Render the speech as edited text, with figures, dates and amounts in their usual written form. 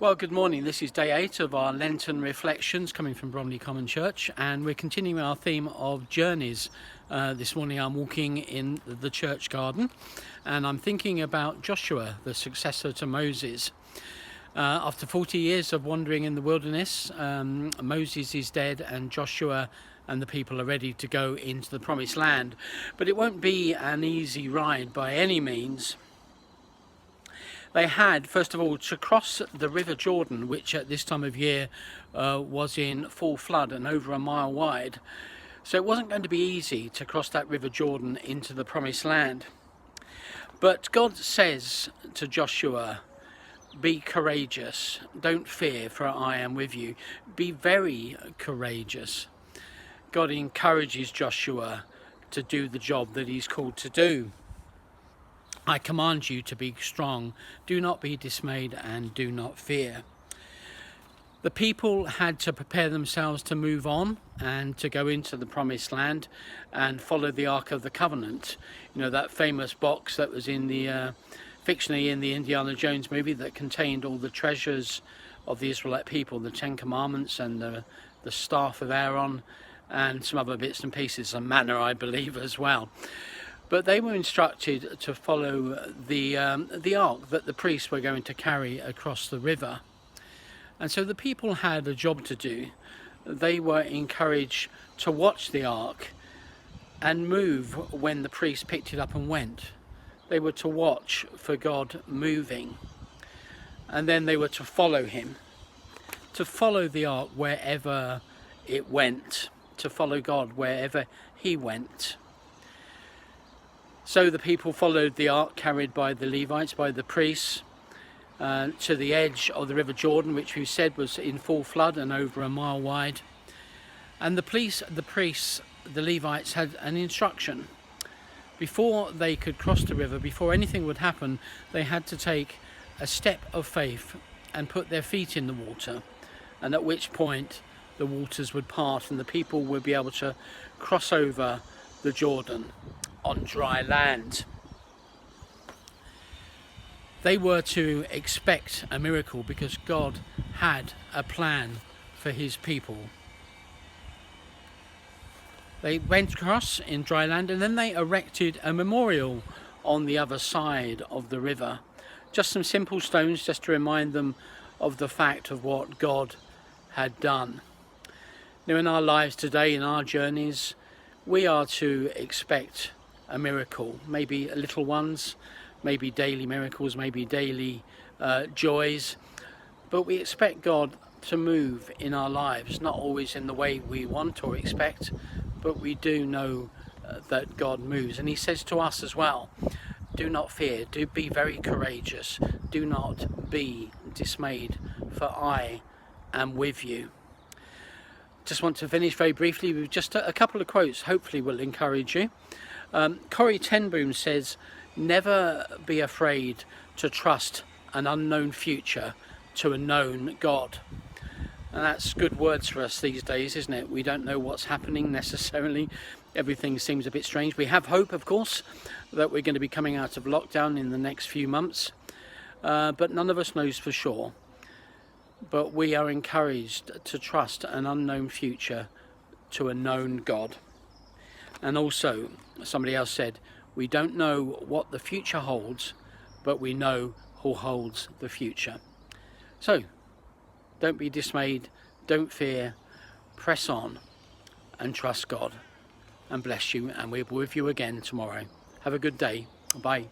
Well, good morning. This is day 8 of our Lenten reflections coming from Bromley Common Church, and we're continuing our theme of journeys. This morning I'm walking in the church garden and I'm thinking about Joshua, the successor to Moses. After 40 years of wandering in the wilderness, Moses is dead and Joshua and the people are ready to go into the promised land. But it won't be an easy ride by any means. They had, first of all, to cross the River Jordan, which at this time of year was in full flood and over a mile wide. So it wasn't going to be easy to cross that River Jordan into the Promised Land. But God says to Joshua, be courageous, don't fear, for I am with you. Be very courageous. God encourages Joshua to do the job that he's called to do. I command you to be strong, do not be dismayed and do not fear. The people had to prepare themselves to move on and to go into the promised land and follow the Ark of the Covenant. You know, that famous box that was in the fictionally in the Indiana Jones movie that contained all the treasures of the Israelite people, the 10 Commandments and the staff of Aaron and some other bits and pieces, and manna, I believe, as well. But they were instructed to follow the ark that the priests were going to carry across the river. And so the people had a job to do. They were encouraged to watch the ark and move when the priest picked it up and went. They were to watch for God moving. And then they were to follow him, to follow the ark wherever it went, to follow God wherever he went. So the people followed the ark carried by the Levites, by the priests, to the edge of the River Jordan, which we said was in full flood and over a mile wide. And the priests, the Levites had an instruction. Before they could cross the river, before anything would happen, they had to take a step of faith and put their feet in the water. And at which point the waters would part and the people would be able to cross over the Jordan on dry land. They were to expect a miracle because God had a plan for his people. They went across in dry land and then they erected a memorial on the other side of the river. Just some simple stones just to remind them of the fact of what God had done. Now, in our lives today, in our journeys, we are to expect a miracle, maybe little ones, maybe daily miracles, maybe daily joys, but we expect God to move in our lives, not always in the way we want or expect, but we do know that God moves. And he says to us as well, do not fear, do be very courageous, do not be dismayed, for I am with you. Just want to finish very briefly with just a couple of quotes, hopefully will encourage you. Corrie ten Boom says, never be afraid to trust an unknown future to a known God. And that's good words for us these days, isn't it? We don't know what's happening necessarily. Everything seems a bit strange. We have hope, of course, that we're going to be coming out of lockdown in the next few months. But none of us knows for sure. But we are encouraged to trust an unknown future to a known God. And also, somebody else said, we don't know what the future holds, but we know who holds the future. So, don't be dismayed, don't fear, press on and trust God. And bless you, and we'll be with you again tomorrow. Have a good day. Bye.